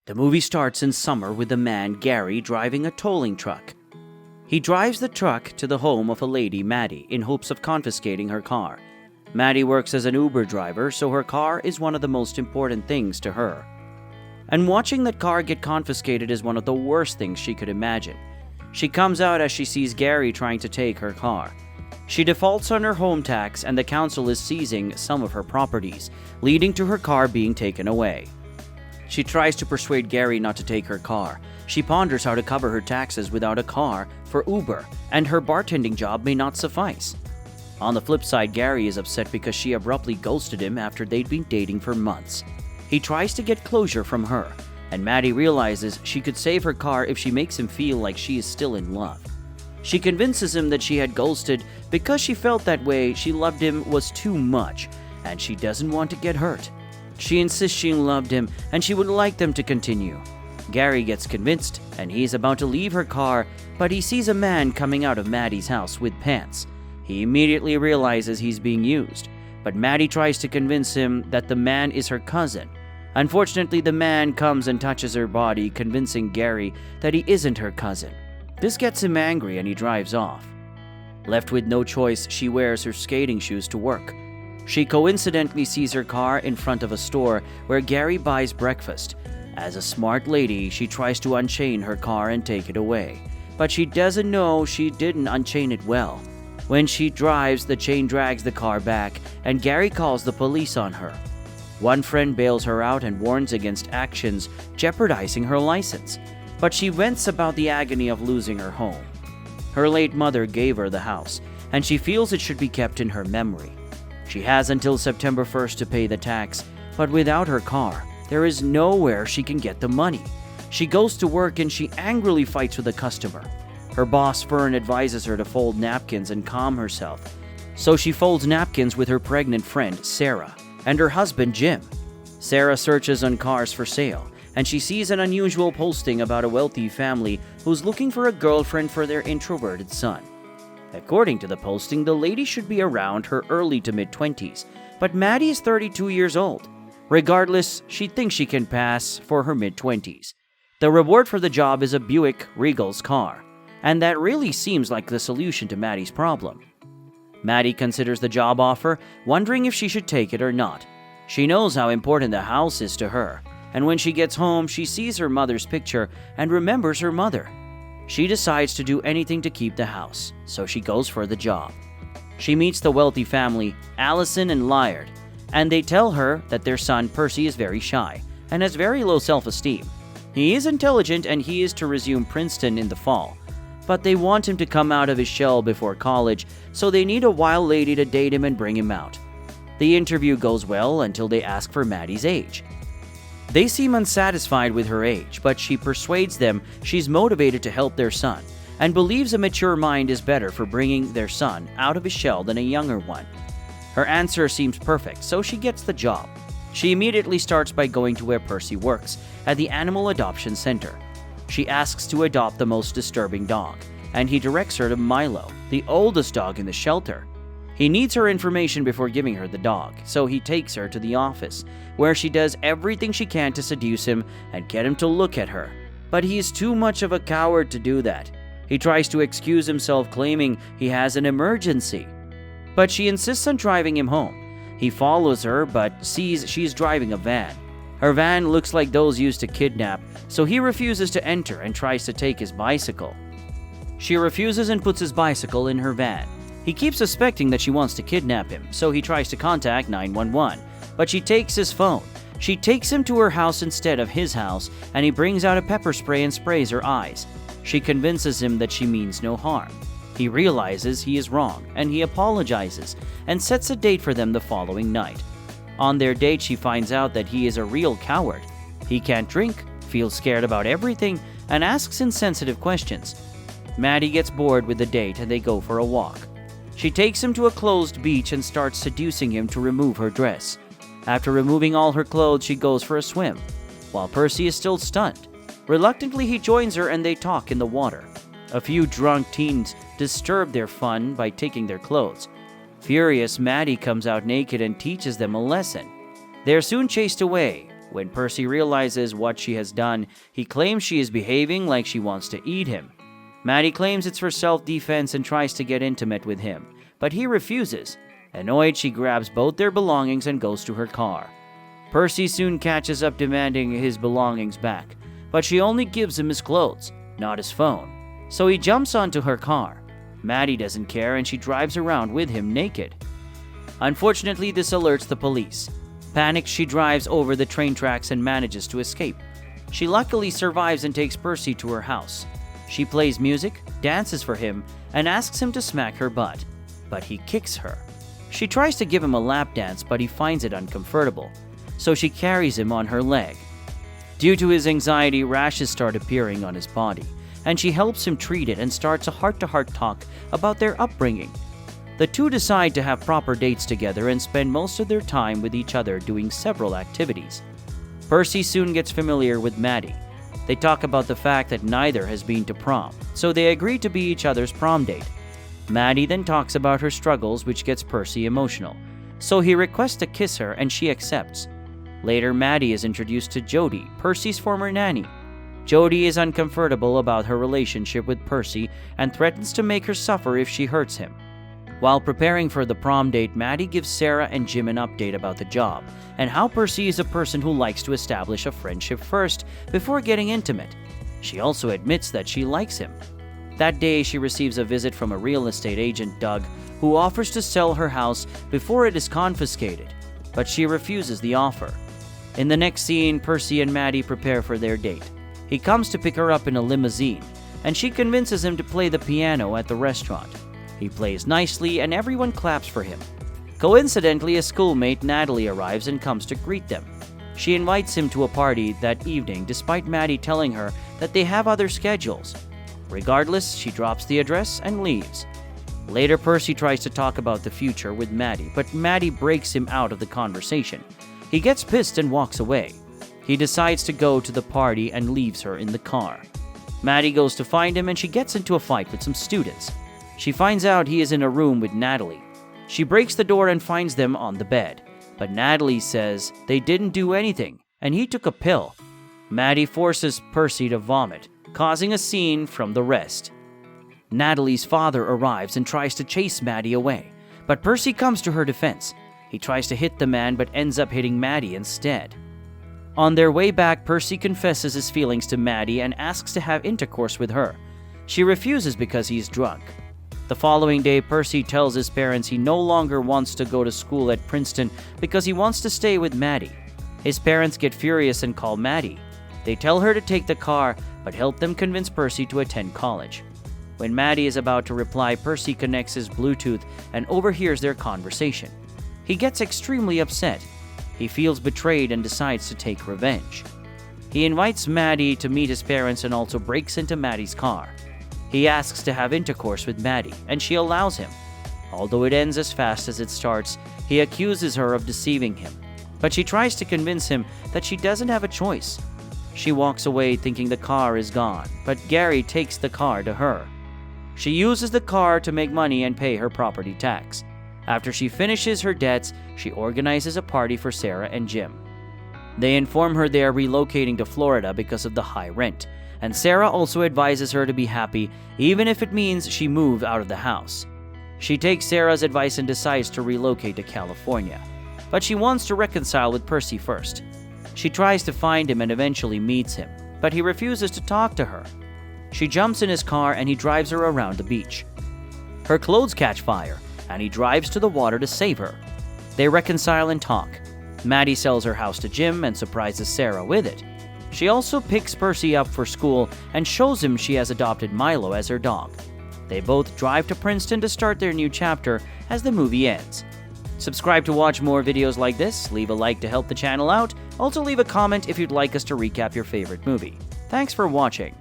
The movie starts in summer with the man Gary driving a tolling truck. He drives the truck to the home of a lady, Maddie, in hopes of confiscating her car. Maddie works as an Uber driver, so her car is one of the most important things to her. And watching that car get confiscated is one of the worst things she could imagine. She comes out as she sees Gary trying to take her car. She defaults on her home tax and the council is seizing some of her properties, leading to her car being taken away. She tries to persuade Gary not to take her car. She ponders how to cover her taxes without a car for Uber, and her bartending job may not suffice. On the flip side, Gary is upset because she abruptly ghosted him after they'd been dating for months. He tries to get closure from her, and Maddie realizes she could save her car if she makes him feel like she is still in love. She convinces him that she had ghosted because she felt that way she loved him was too much, and she doesn't want to get hurt. She insists she loved him and she would like them to continue. Gary gets convinced and he's about to leave her car, but he sees a man coming out of Maddie's house with pants. He immediately realizes he's being used, but Maddie tries to convince him that the man is her cousin. Unfortunately, the man comes and touches her body, convincing Gary that he isn't her cousin. This gets him angry and he drives off. Left with no choice, she wears her skating shoes to work. She coincidentally sees her car in front of a store where Gary buys breakfast. As a smart lady, she tries to unchain her car and take it away, but she doesn't know she didn't unchain it well. When she drives, the chain drags the car back, and Gary calls the police on her. One friend bails her out and warns against actions jeopardizing her license, but she vents about the agony of losing her home. Her late mother gave her the house, and she feels it should be kept in her memory. She has until September 1st to pay the tax, but without her car, there is nowhere she can get the money. She goes to work and she angrily fights with a customer. Her boss, Fern, advises her to fold napkins and calm herself. So she folds napkins with her pregnant friend, Sarah, and her husband, Jim. Sarah searches on cars for sale, and she sees an unusual posting about a wealthy family who's looking for a girlfriend for their introverted son. According to the posting, the lady should be around her early to mid-20s, but Maddie is 32 years old. Regardless, she thinks she can pass for her mid-20s. The reward for the job is a Buick Regal's car, and that really seems like the solution to Maddie's problem. Maddie considers the job offer, wondering if she should take it or not. She knows how important the house is to her, and when she gets home, she sees her mother's picture and remembers her mother. She decides to do anything to keep the house, so she goes for the job. She meets the wealthy family, Allison and Lyard, and they tell her that their son Percy is very shy and has very low self-esteem. He is intelligent and he is to resume Princeton in the fall, but they want him to come out of his shell before college, so they need a wild lady to date him and bring him out. The interview goes well until they ask for Maddie's age. They seem unsatisfied with her age, but she persuades them she's motivated to help their son and believes a mature mind is better for bringing their son out of his shell than a younger one. Her answer seems perfect, so she gets the job. She immediately starts by going to where Percy works, at the Animal Adoption Center. She asks to adopt the most disturbing dog, and he directs her to Milo, the oldest dog in the shelter. He needs her information before giving her the dog, so he takes her to the office, where she does everything she can to seduce him and get him to look at her. But he is too much of a coward to do that. He tries to excuse himself, claiming he has an emergency. But she insists on driving him home. He follows her, but sees she's driving a van. Her van looks like those used to kidnap, so he refuses to enter and tries to take his bicycle. She refuses and puts his bicycle in her van. He keeps suspecting that she wants to kidnap him, so he tries to contact 911, but she takes his phone. She takes him to her house instead of his house, and he brings out a pepper spray and sprays her eyes. She convinces him that she means no harm. He realizes he is wrong, and he apologizes, and sets a date for them the following night. On their date, she finds out that he is a real coward. He can't drink, feels scared about everything, and asks insensitive questions. Maddie gets bored with the date, and they go for a walk. She takes him to a closed beach and starts seducing him to remove her dress. After removing all her clothes, she goes for a swim, while Percy is still stunned. Reluctantly, he joins her and they talk in the water. A few drunk teens disturb their fun by taking their clothes. Furious, Maddie comes out naked and teaches them a lesson. They are soon chased away, When Percy realizes what she has done, he claims she is behaving like she wants to eat him. Maddie claims it's for self-defense and tries to get intimate with him, but he refuses. Annoyed, she grabs both their belongings and goes to her car. Percy soon catches up demanding his belongings back, but she only gives him his clothes, not his phone. So he jumps onto her car. Maddie doesn't care and she drives around with him naked. Unfortunately, this alerts the police. Panicked, she drives over the train tracks and manages to escape. She luckily survives and takes Percy to her house. She plays music, dances for him, and asks him to smack her butt, but he kicks her. She tries to give him a lap dance, but he finds it uncomfortable, so she carries him on her leg. Due to his anxiety, rashes start appearing on his body, and she helps him treat it and starts a heart-to-heart talk about their upbringing. The two decide to have proper dates together and spend most of their time with each other doing several activities. Percy soon gets familiar with Maddie. They talk about the fact that neither has been to prom, so they agree to be each other's prom date. Maddie then talks about her struggles, which gets Percy emotional, so he requests to kiss her and she accepts. Later, Maddie is introduced to Jody, Percy's former nanny. Jody is uncomfortable about her relationship with Percy and threatens to make her suffer if she hurts him. While preparing for the prom date, Maddie gives Sarah and Jim an update about the job and how Percy is a person who likes to establish a friendship first before getting intimate. She also admits that she likes him. That day, she receives a visit from a real estate agent, Doug, who offers to sell her house before it is confiscated, but she refuses the offer. In the next scene, Percy and Maddie prepare for their date. He comes to pick her up in a limousine, and she convinces him to play the piano at the restaurant. He plays nicely and everyone claps for him. Coincidentally, a schoolmate, Natalie, arrives and comes to greet them. She invites him to a party that evening despite Maddie telling her that they have other schedules. Regardless, she drops the address and leaves. Later, Percy tries to talk about the future with Maddie, but Maddie breaks him out of the conversation. He gets pissed and walks away. He decides to go to the party and leaves her in the car. Maddie goes to find him and she gets into a fight with some students. She finds out he is in a room with Natalie. She breaks the door and finds them on the bed, but Natalie says they didn't do anything and he took a pill. Maddie forces Percy to vomit, causing a scene from the rest. Natalie's father arrives and tries to chase Maddie away, but Percy comes to her defense. He tries to hit the man but ends up hitting Maddie instead. On their way back, Percy confesses his feelings to Maddie and asks to have intercourse with her. She refuses because he's drunk. The following day, Percy tells his parents he no longer wants to go to school at Princeton because he wants to stay with Maddie. His parents get furious and call Maddie. They tell her to take the car, but help them convince Percy to attend college. When Maddie is about to reply, Percy connects his Bluetooth and overhears their conversation. He gets extremely upset. He feels betrayed and decides to take revenge. He invites Maddie to meet his parents and also breaks into Maddie's car. He asks to have intercourse with Maddie, and she allows him. Although it ends as fast as it starts, he accuses her of deceiving him, but she tries to convince him that she doesn't have a choice. She walks away thinking the car is gone, but Gary takes the car to her. She uses the car to make money and pay her property tax. After she finishes her debts, she organizes a party for Sarah and Jim. They inform her they are relocating to Florida because of the high rent, and Sarah also advises her to be happy even if it means she move out of the house. She takes Sarah's advice and decides to relocate to California, but she wants to reconcile with Percy first. She tries to find him and eventually meets him, but he refuses to talk to her. She jumps in his car and he drives her around the beach. Her clothes catch fire, and he drives to the water to save her. They reconcile and talk. Maddie sells her house to Jim and surprises Sarah with it. She also picks Percy up for school and shows him she has adopted Milo as her dog. They both drive to Princeton to start their new chapter as the movie ends. Subscribe to watch more videos like this, leave a like to help the channel out, also leave a comment if you'd like us to recap your favorite movie. Thanks for watching.